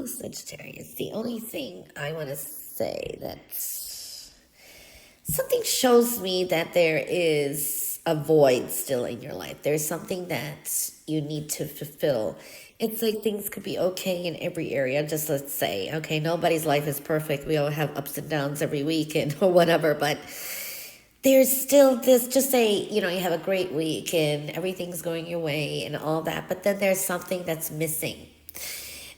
Oh, Sagittarius. The only thing I want to say that something shows me that there is a void still in your life. There's something that you need to fulfill. It's like things could be okay in every area. Just let's say, okay, nobody's life is perfect. We all have ups and downs every week and or whatever, but there's still this, just say, you know, you have a great week and everything's going your way and all that, but then there's something that's missing.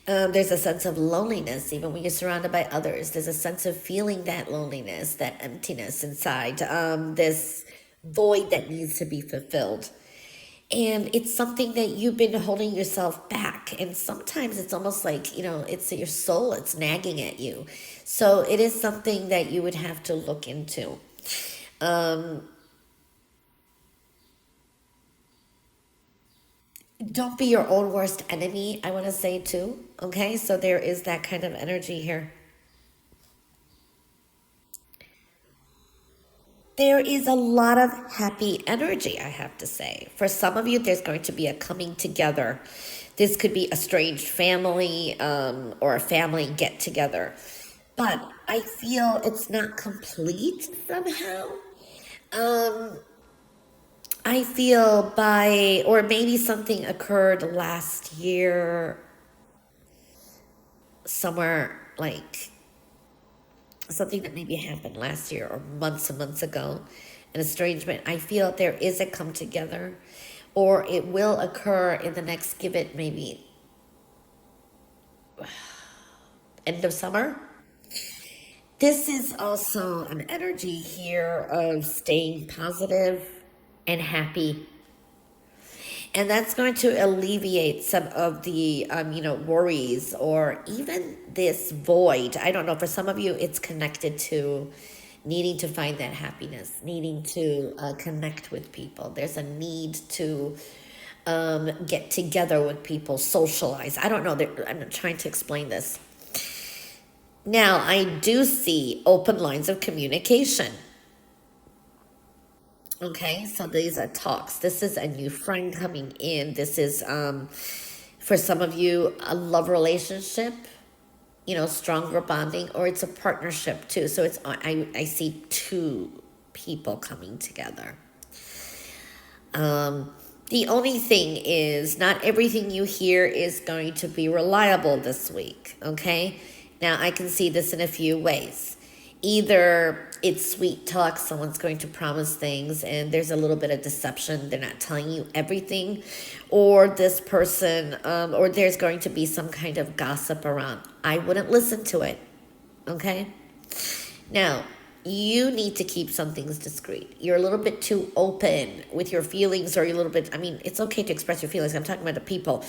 There's a sense of loneliness, even when you're surrounded by others. There's a sense of feeling that loneliness, that emptiness inside, this void that needs to be fulfilled. And it's something that you've been holding yourself back. And sometimes it's almost like, you know, it's your soul, it's nagging at you. So it is something that you would have to look into. Don't be your own worst enemy, I want to say too. Okay, so there is that kind of energy here. There is a lot of happy energy, I have to say. For some of you, there's going to be a coming together. This could be a estranged family, or a family get together. But I feel it's not complete somehow. Um, I feel by, or maybe something occurred last year, somewhere like something that maybe happened last year or months and months ago, an estrangement. I feel there is a come together, or it will occur in the next, give it maybe end of summer. This is also an energy here of staying positive and happy. And that's going to alleviate some of the, worries or even this void. I don't know, for some of you, it's connected to needing to find that happiness, needing to connect with people. There's a need to get together with people, socialize. I don't know. I'm trying to explain this. Now, I do see open lines of communication. Okay, so these are talks. This is a new friend coming in. This is, for some of you, a love relationship, stronger bonding, or it's a partnership too. So I see two people coming together. The only thing is, not everything you hear is going to be reliable this week, okay? Now, I can see this in a few ways. Either it's sweet talk, someone's going to promise things, and there's a little bit of deception. They're not telling you everything. Or this person, or there's going to be some kind of gossip around. I wouldn't listen to it, okay? Now, you need to keep some things discreet. You're a little bit too open with your feelings, or you're a little bit, it's okay to express your feelings. I'm talking about the people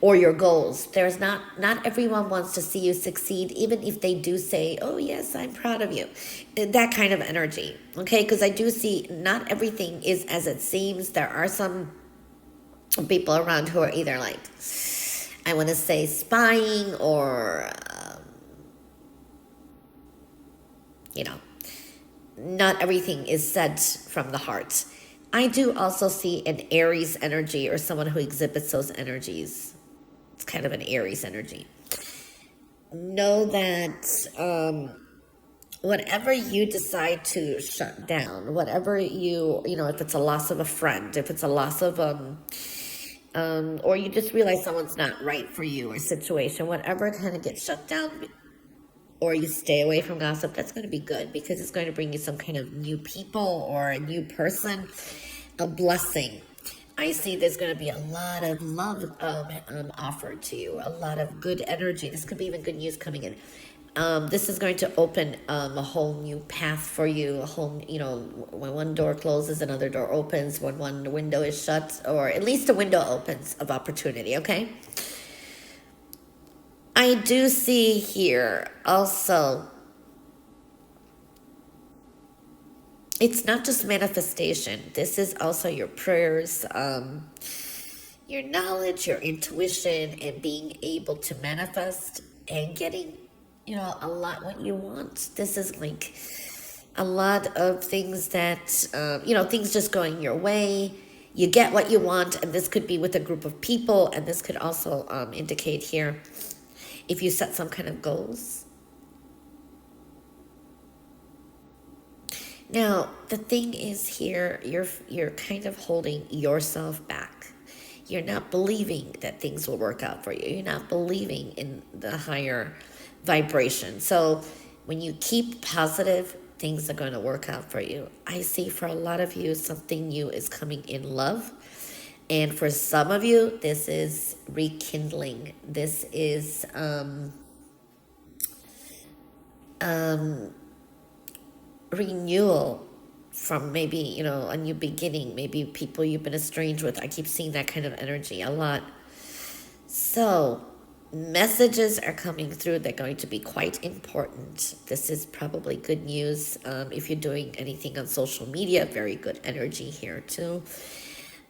or your goals. There's not everyone wants to see you succeed, even if they do say, oh yes, I'm proud of you. That kind of energy, okay? Because I do see not everything is as it seems. There are some people around who are either like, I want to say spying, or, not everything is said from the heart. I do also see an Aries energy, or someone who exhibits those energies. It's kind of an Aries energy. Know that whatever you decide to shut down, whatever if it's a loss of a friend, if it's a loss of or you just realize someone's not right for you, or situation, whatever kind of gets shut down, or you stay away from gossip, that's going to be good, because it's going to bring you some kind of new people or a new person, a blessing. I see there's going to be a lot of love offered to you, a lot of good energy. This could be even good news coming in. This is going to open a whole new path for you. A whole, when one door closes, another door opens. When one window is shut, or at least a window opens of opportunity, okay? I do see here also, it's not just manifestation. This is also your prayers, your knowledge, your intuition, and being able to manifest and getting, a lot what you want. This is like a lot of things that, things just going your way. You get what you want, and this could be with a group of people, and this could also indicate here, if you set some kind of goals. Now, the thing is here, you're kind of holding yourself back. You're not believing that things will work out for you. You're not believing in the higher vibration. So when you keep positive, things are going to work out for you. I see for a lot of you, something new is coming in love. And for some of you, this is rekindling. This is renewal from maybe, a new beginning, maybe people you've been estranged with. I keep seeing that kind of energy a lot. So messages are coming through. They're going to be quite important. This is probably good news. If you're doing anything on social media, very good energy here too.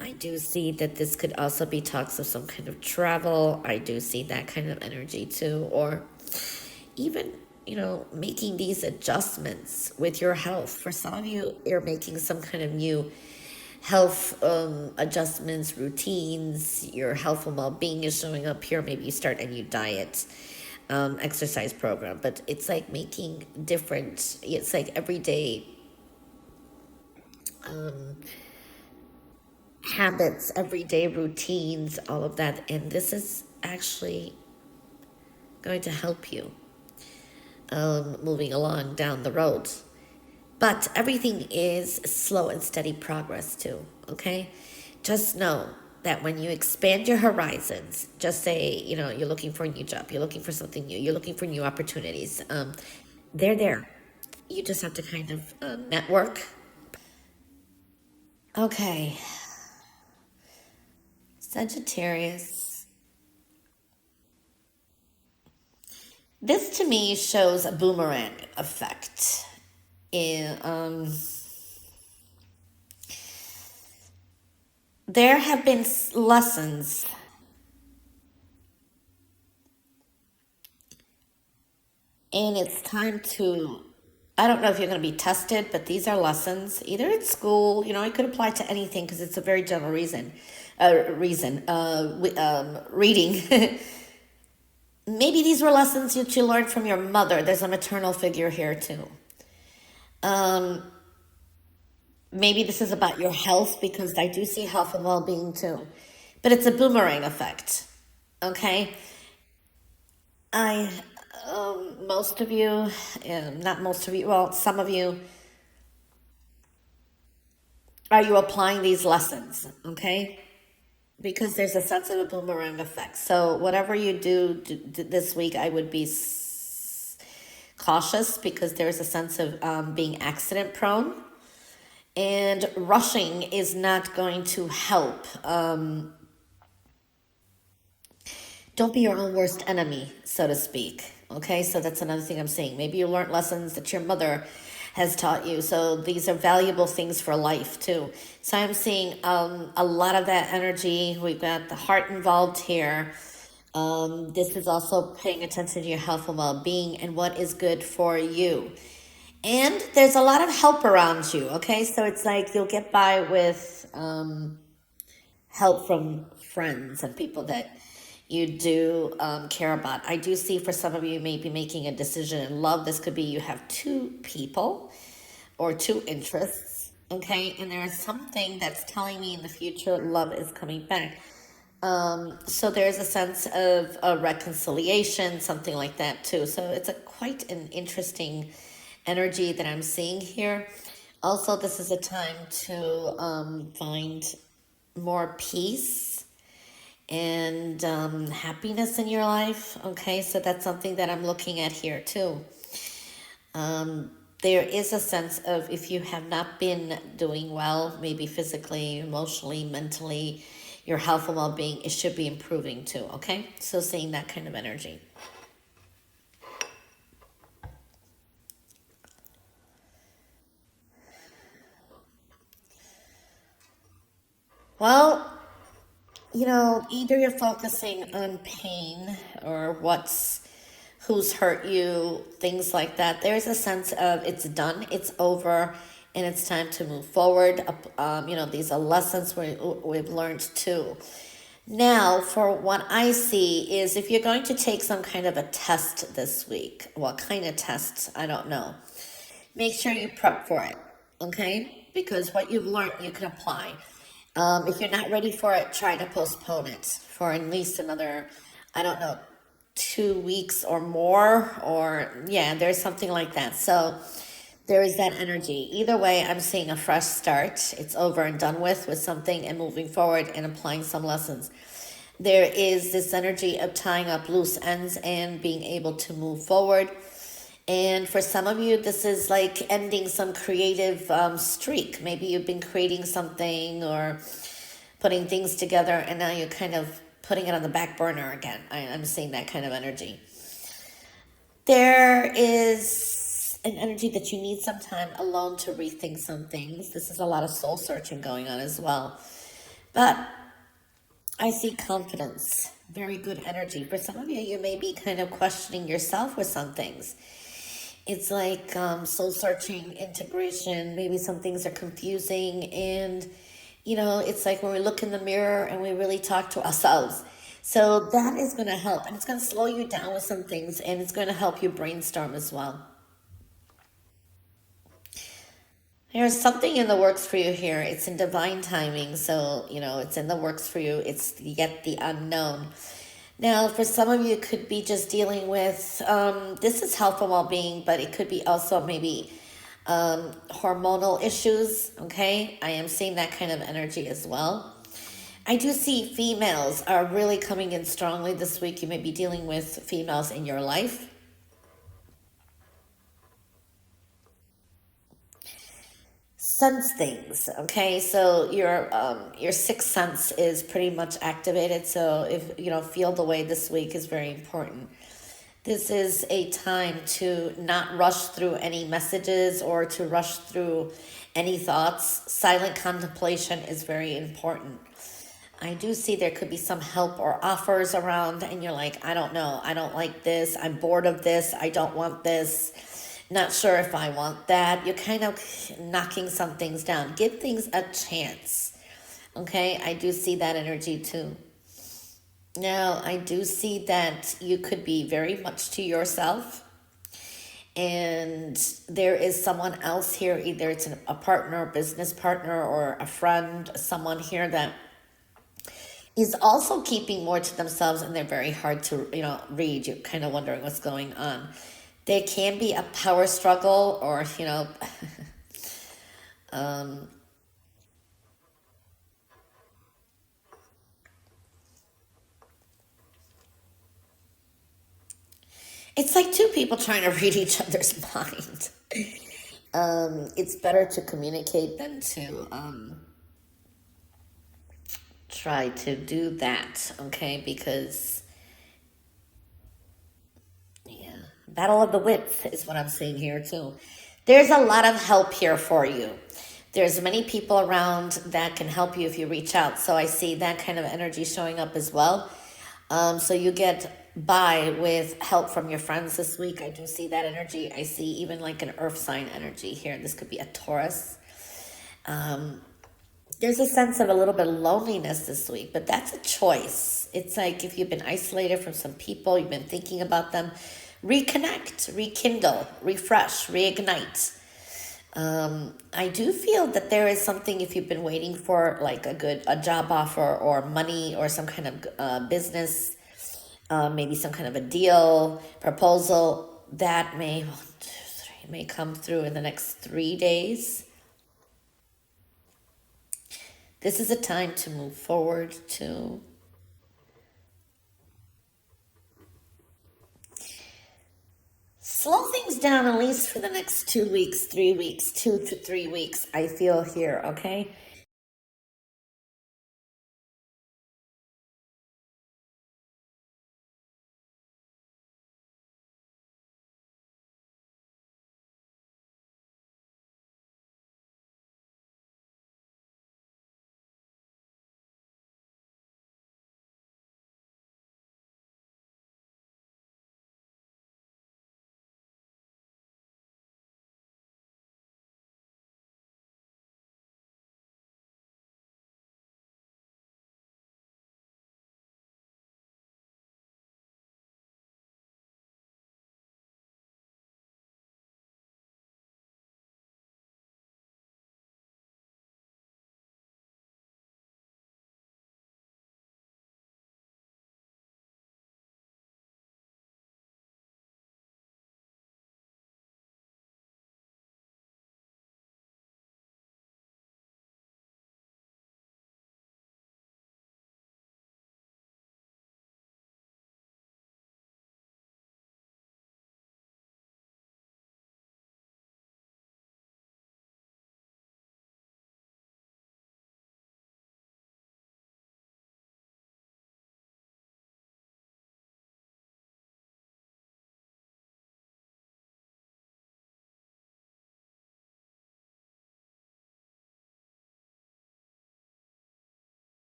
I do see that this could also be talks of some kind of travel. I do see that kind of energy too. Or even, making these adjustments with your health. For some of you, you're making some kind of new health adjustments, routines. Your health and well-being is showing up here. Maybe you start a new diet, exercise program. But it's like making different, it's like everyday habits, everyday routines, all of that. And this is actually going to help you moving along down the road. But everything is slow and steady progress too, okay? Just know that when you expand your horizons, just say, you're looking for a new job, you're looking for something new, you're looking for new opportunities. They're there. You just have to kind of network. Okay, Sagittarius. This to me shows a boomerang effect. In, there have been lessons, and it's time to. I don't know if you're going to be tested, but these are lessons. Either at school, it could apply to anything because it's a very general reading. Maybe these were lessons that you learned from your mother. There's a maternal figure here too. Um, Maybe this is about your health because I do see health and well-being too. But it's a boomerang effect. Okay? I most of you, not most of you, well, some of you, are you applying these lessons? Okay? Because there's a sense of a boomerang effect. So whatever you do this week, I would be cautious because there's a sense of being accident prone. And rushing is not going to help. Don't be your own worst enemy, so to speak. Okay, so that's another thing I'm saying. Maybe you learned lessons that your mother has taught you. So these are valuable things for life too. So I'm seeing a lot of that energy. We've got the heart involved here. This is also paying attention to your health and well-being and what is good for you. And there's a lot of help around you. Okay, so it's like you'll get by with help from friends and people that you do care about. I do see for some of you may be making a decision in love. This could be you have two people or two interests, okay? And there is something that's telling me in the future love is coming back. So there's a sense of a reconciliation, something like that too. So it's a quite an interesting energy that I'm seeing here. Also, this is a time to find more peace and happiness in your life. Okay, so that's something that I'm looking at here too. There is a sense of if you have not been doing well, maybe physically, emotionally, mentally, your health and well-being, it should be improving too. Okay, so seeing that kind of energy. Well, either you're focusing on pain or who's hurt you, things like that. There's a sense of it's done, it's over, and it's time to move forward. These are lessons we've learned too. Now, for what I see is if you're going to take some kind of a test this week, what kind of test, I don't know. Make sure you prep for it, okay? Because what you've learned, you can apply. If you're not ready for it, try to postpone it for at least another, I don't know, 2 weeks or more, or yeah, there's something like that. So there is that energy. Either way, I'm seeing a fresh start. It's over and done with something and moving forward and applying some lessons. There is this energy of tying up loose ends and being able to move forward. And for some of you, this is like ending some creative streak. Maybe you've been creating something or putting things together, and now you're kind of putting it on the back burner again. I'm seeing that kind of energy. There is an energy that you need some time alone to rethink some things. This is a lot of soul searching going on as well. But I see confidence, very good energy. For some of you, you may be kind of questioning yourself with some things. It's like soul searching, integration. Maybe some things are confusing. And, it's like when we look in the mirror and we really talk to ourselves. So that is going to help. And it's going to slow you down with some things. And it's going to help you brainstorm as well. There's something in the works for you here. It's in divine timing. So, it's in the works for you. It's yet the unknown. Now, for some of you, it could be just dealing with this is health and well being, but it could be also maybe hormonal issues. Okay. I am seeing that kind of energy as well. I do see females are really coming in strongly this week. You may be dealing with females in your life. Sense things, okay? So your sixth sense is pretty much activated. So if you don't feel the way this week is very important. This is a time to not rush through any messages or to rush through any thoughts. Silent contemplation is very important. I do see there could be some help or offers around, and you're like, I don't know, I don't like this, I'm bored of this, I don't want this, not sure if I want that. You're kind of knocking some things down. Give things a chance. Okay, I do see that energy too. Now, I do see that you could be very much to yourself, and there is someone else here, either it's a partner, a business partner, or a friend, someone here that is also keeping more to themselves, and they're very hard to read. You're kind of wondering what's going on. There can be a power struggle, or it's like two people trying to read each other's mind. It's better to communicate than to try to do that, okay? Because yeah, battle of the wits is what I'm seeing here too. There's a lot of help here for you. There's many people around that can help you if you reach out. So I see that kind of energy showing up as well. So you get by with help from your friends this week. I do see that energy. I see even like an earth sign energy here. This could be a Taurus. There's a sense of a little bit of loneliness this week, but that's a choice. It's like if you've been isolated from some people, you've been thinking about them, reconnect, rekindle, refresh, reignite. I do feel that there is something, if you've been waiting for like a job offer or money or some kind of business, maybe some kind of a deal, proposal, that may come through in the next 3 days. This is a time to move forward, to slow things down at least for the next 2 weeks, 3 weeks, 2 to 3 weeks, I feel here, okay?